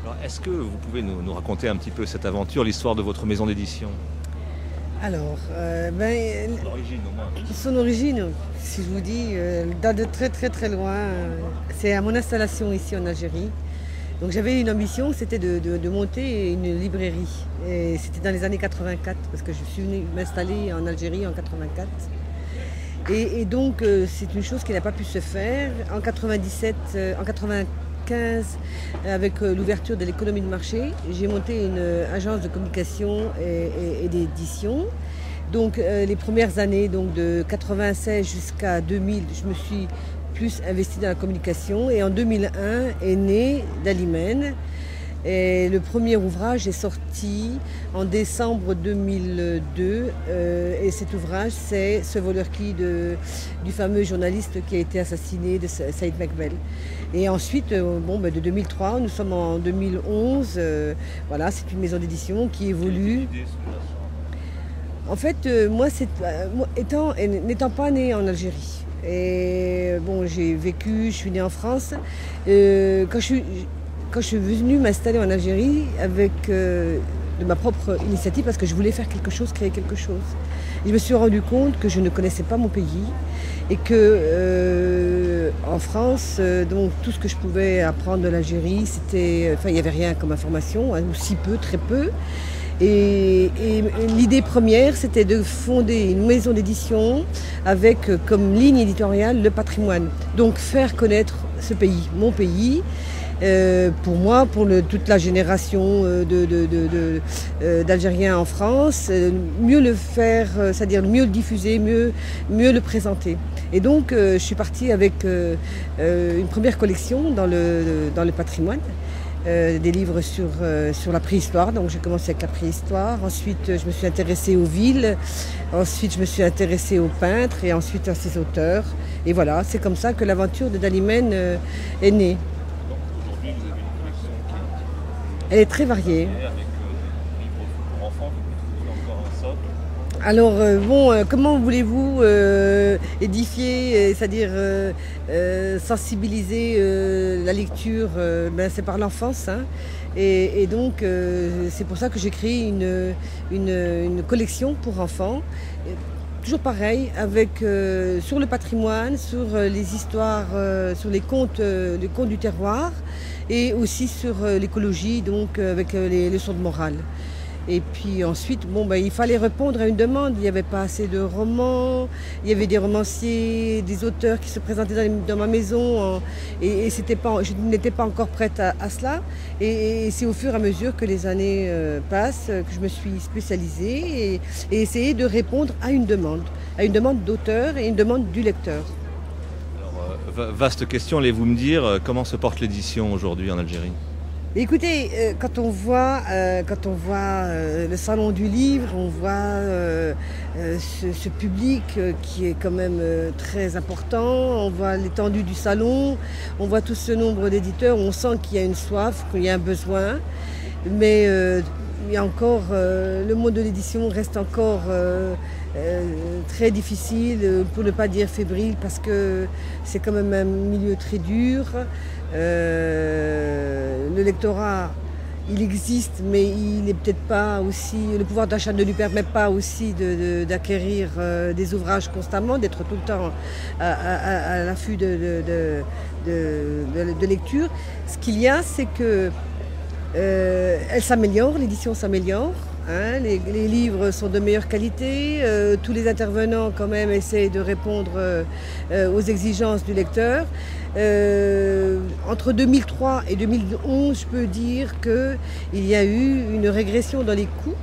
Alors, est-ce que vous pouvez nous raconter un petit peu cette aventure, l'histoire de votre maison d'édition? Alors, L'origine au moins. son origine, si je vous dis, date de très très très loin. C'est à mon installation ici en Algérie. Donc j'avais une ambition, c'était de monter une librairie. Et c'était dans les années 84, parce que je suis venue m'installer en Algérie en 84. Et donc c'est une chose qui n'a pas pu se faire. En 97, en 95, avec l'ouverture de l'économie de marché, j'ai monté une agence de communication et d'édition. Donc les premières années, donc de 96 jusqu'à 2000, je me suis plus investie dans la communication. Et en 2001 est né Dalimène. Et le premier ouvrage est sorti en décembre 2002 et cet ouvrage c'est Ce voleur qui du fameux journaliste qui a été assassiné de Saïd Mekbel. Et ensuite, de 2003, nous sommes en 2011, voilà, c'est une maison d'édition qui évolue. En fait, n'étant pas née en Algérie, et bon, j'ai vécu, je suis née en France, quand je suis venue m'installer en Algérie de ma propre initiative parce que je voulais faire quelque chose, créer quelque chose. Et je me suis rendu compte que je ne connaissais pas mon pays et que en France, donc tout ce que je pouvais apprendre de l'Algérie, il n'y avait rien comme information, hein, ou si peu, très peu. Et l'idée première, c'était de fonder une maison d'édition avec comme ligne éditoriale le patrimoine. Donc faire connaître ce pays, mon pays. Pour moi, pour toute la génération d'Algériens en France, mieux le faire, c'est-à-dire mieux le diffuser, mieux le présenter. Et donc, je suis partie avec une première collection dans le patrimoine, des livres sur la préhistoire. Donc, j'ai commencé avec la préhistoire. Ensuite, je me suis intéressée aux villes. Ensuite, je me suis intéressée aux peintres et ensuite à ses auteurs. Et voilà, c'est comme ça que l'aventure de Dalimène est née. Elle est très variée. Avec des livres pour enfants, vous encore un socle. Alors, comment voulez-vous édifier, c'est-à-dire sensibiliser la lecture, c'est par l'enfance. Hein. Et donc, c'est pour ça que j'ai créé une collection pour enfants. Toujours pareil, sur le patrimoine, sur les histoires, sur les contes du terroir et aussi sur l'écologie, donc avec les leçons de morale. Et puis ensuite, il fallait répondre à une demande. Il n'y avait pas assez de romans, il y avait des romanciers, des auteurs qui se présentaient dans ma maison et je n'étais pas encore prête à cela. Et c'est au fur et à mesure que les années passent que je me suis spécialisée et essayé de répondre à une demande d'auteur et une demande du lecteur. Alors, vaste question, allez-vous me dire comment se porte l'édition aujourd'hui en Algérie? Écoutez, quand on voit le salon du livre, on voit ce public qui est quand même très important, on voit l'étendue du salon, on voit tout ce nombre d'éditeurs, on sent qu'il y a une soif, qu'il y a un besoin, mais il y a encore, le monde de l'édition reste encore très difficile, pour ne pas dire fébrile, parce que c'est quand même un milieu très dur. Le lectorat, il existe, mais il n'est peut-être pas aussi. Le pouvoir d'achat ne lui permet pas aussi d'acquérir des ouvrages constamment, d'être tout le temps à l'affût de lecture. Ce qu'il y a, c'est que elle s'améliore, l'édition s'améliore. Hein, les livres sont de meilleure qualité, tous les intervenants quand même essaient de répondre aux exigences du lecteur. Entre 2003 et 2011, je peux dire qu'il y a eu une régression dans les coûts,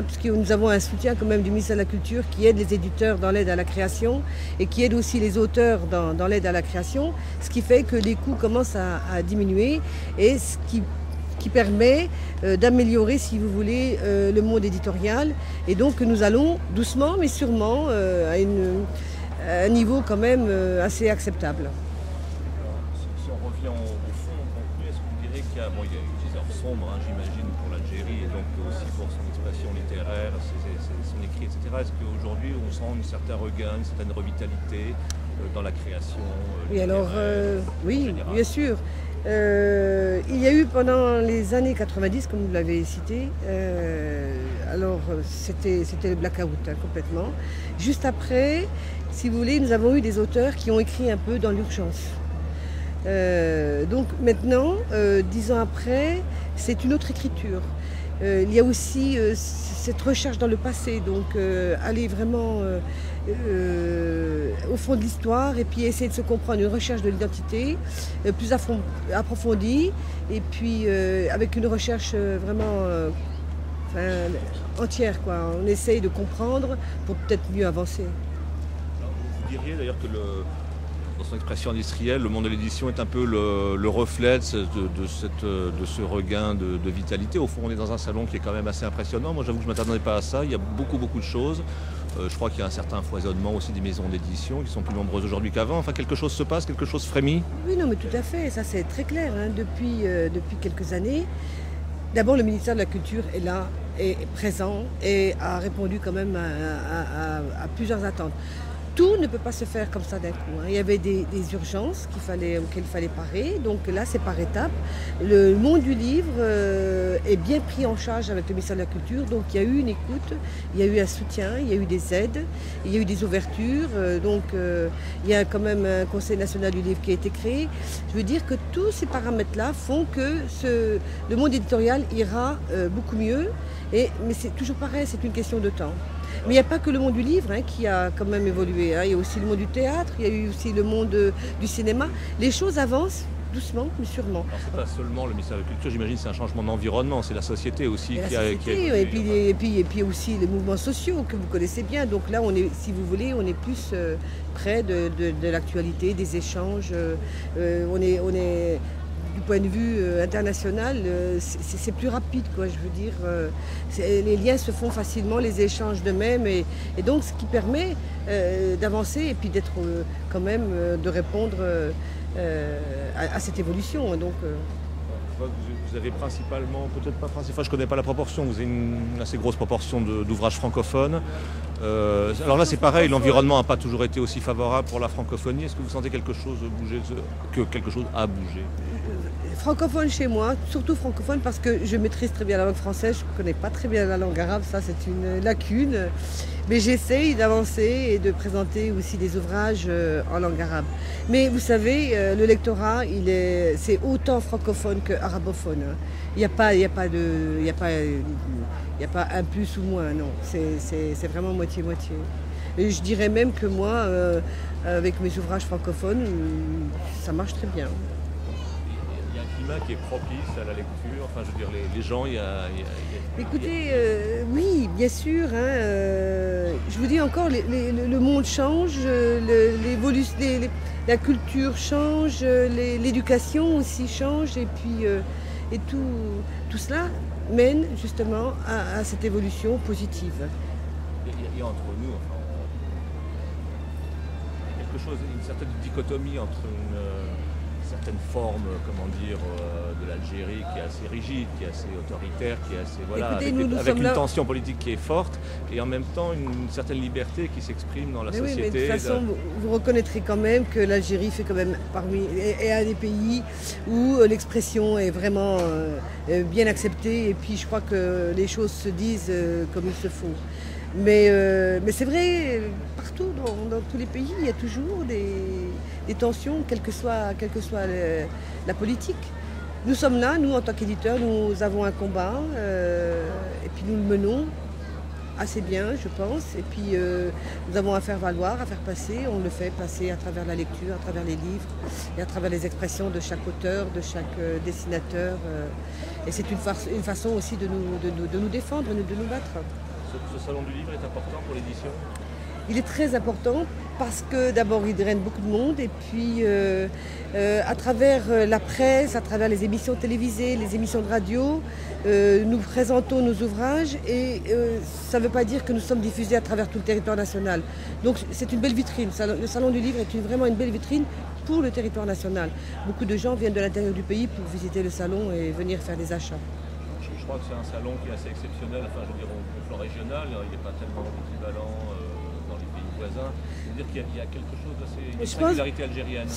puisque nous avons un soutien quand même du ministère de la Culture qui aide les éditeurs dans l'aide à la création et qui aide aussi les auteurs dans l'aide à la création, ce qui fait que les coûts commencent à diminuer et ce qui permet d'améliorer, si vous voulez, le monde éditorial. Et donc nous allons doucement mais sûrement à un niveau quand même assez acceptable. Si on revient au fond, est-ce que vous diriez qu'il y a des heures sombres, j'imagine, pour l'Algérie et donc aussi pour son expression littéraire, son écrit, etc. Est-ce qu'aujourd'hui on sent un certain regain, une certaine revitalité dans la création Oui, alors, oui, bien sûr. Il y a eu pendant les années 90, comme vous l'avez cité, alors c'était le blackout complètement. Juste après, si vous voulez, nous avons eu des auteurs qui ont écrit un peu dans l'urgence. Donc maintenant, 10 ans après, c'est une autre écriture. Il y a aussi cette recherche dans le passé, donc aller vraiment au fond de l'histoire et puis essayer de se comprendre, une recherche de l'identité plus approfondie et puis avec une recherche vraiment entière, quoi. On essaye de comprendre pour peut-être mieux avancer. Alors, vous diriez d'ailleurs que dans son expression industrielle, le monde de l'édition est un peu le reflet de ce regain de vitalité. Au fond, on est dans un salon qui est quand même assez impressionnant. Moi, j'avoue que je ne m'attendais pas à ça. Il y a beaucoup de choses. Je crois qu'il y a un certain foisonnement aussi des maisons d'édition qui sont plus nombreuses aujourd'hui qu'avant. Enfin, quelque chose se passe, quelque chose frémit. Oui, non, mais tout à fait. Ça, c'est très clair. Hein. Depuis quelques années, d'abord, le ministère de la Culture est là, est présent et a répondu quand même à plusieurs attentes. Tout ne peut pas se faire comme ça d'un coup. Hein. Il y avait des urgences auxquelles il fallait parer. Donc là, c'est par étapes. Le monde du livre est bien pris en charge avec le ministère de la Culture. Donc il y a eu une écoute, il y a eu un soutien, il y a eu des aides, il y a eu des ouvertures. Il y a quand même un Conseil national du livre qui a été créé. Je veux dire que tous ces paramètres-là font que le monde éditorial ira beaucoup mieux. Mais c'est toujours pareil, c'est une question de temps. Mais il n'y a pas que le monde du livre qui a quand même évolué. Hein. Il y a aussi le monde du théâtre, il y a eu aussi le monde du cinéma. Les choses avancent doucement, mais sûrement. Alors c'est pas seulement le ministère de la Culture, j'imagine c'est un changement d'environnement, c'est la société aussi qui a évolué. Et puis aussi les mouvements sociaux que vous connaissez bien. Donc là, on est, si vous voulez, on est plus près de l'actualité, des échanges. On est du point de vue international, c'est plus rapide, quoi. Je veux dire, les liens se font facilement, les échanges de même, et donc ce qui permet d'avancer et puis d'être quand même de répondre à cette évolution. Donc, vous avez principalement, peut-être pas principalement, je ne connais pas la proportion, vous avez une assez grosse proportion d'ouvrages francophones. Alors là c'est pareil, l'environnement n'a pas toujours été aussi favorable pour la francophonie. Est-ce que vous sentez quelque chose bouger, que quelque chose a bougé? Francophone chez moi, surtout francophone parce que je maîtrise très bien la langue française, je ne connais pas très bien la langue arabe, ça c'est une lacune. Mais j'essaye d'avancer et de présenter aussi des ouvrages en langue arabe. Mais vous savez, le lectorat, c'est autant francophone que arabophone. Il n'y a pas un plus ou moins, non. C'est vraiment moitié-moitié. Et je dirais même que moi, avec mes ouvrages francophones, ça marche très bien. Qui est propice à la lecture, enfin je veux dire les gens, Écoutez, oui, bien sûr, hein, je vous dis encore, le monde change, la culture change, l'éducation aussi change, et puis tout cela mène justement à cette évolution positive. Et entre nous, enfin, quelque chose, une certaine dichotomie entre une certaine forme, comment dire, de l'Algérie qui est assez rigide, qui est assez autoritaire, qui est assez, voilà, écoutez, avec une tension politique qui est forte, et en même temps une certaine liberté qui s'exprime dans la société. Oui, mais de toute façon, vous reconnaîtrez quand même que l'Algérie fait quand même est un des pays où l'expression est vraiment bien acceptée, et puis je crois que les choses se disent comme il se faut. Mais c'est vrai, partout, dans tous les pays, il y a toujours des tensions, quelle que soit la politique. Nous sommes là, nous en tant qu'éditeurs, nous avons un combat, et puis nous le menons assez bien, je pense. Et puis nous avons à faire valoir, à faire passer. On le fait passer à travers la lecture, à travers les livres, et à travers les expressions de chaque auteur, de chaque dessinateur. Et c'est une façon aussi de nous défendre, de nous battre. Ce salon du livre est important pour l'édition? Il est très important parce que d'abord il draine beaucoup de monde et puis à travers la presse, à travers les émissions télévisées, les émissions de radio, nous présentons nos ouvrages et ça ne veut pas dire que nous sommes diffusés à travers tout le territoire national. Donc c'est une belle vitrine. Le salon du livre est vraiment une belle vitrine pour le territoire national. Beaucoup de gens viennent de l'intérieur du pays pour visiter le salon et venir faire des achats. Je crois que c'est un salon qui est assez exceptionnel, enfin je veux dire au plan régional, il n'y a pas tellement d'équivalent dans les pays voisins. C'est-à-dire qu'il y a quelque chose d'assez... une Je pense- singularité algérienne.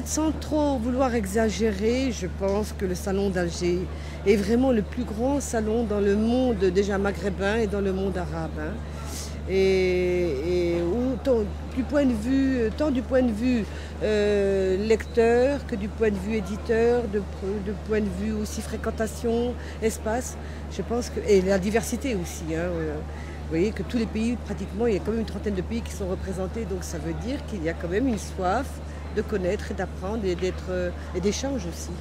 Sans trop vouloir exagérer, je pense que le salon d'Alger est vraiment le plus grand salon dans le monde déjà maghrébin et dans le monde arabe, hein. Et tant du point de vue lecteur que du point de vue éditeur, de point de vue aussi fréquentation, espace, je pense que, et la diversité aussi, hein. Vous voyez que tous les pays, pratiquement, il y a quand même une trentaine de pays qui sont représentés, donc ça veut dire qu'il y a quand même une soif de connaître et d'apprendre et d'échange aussi.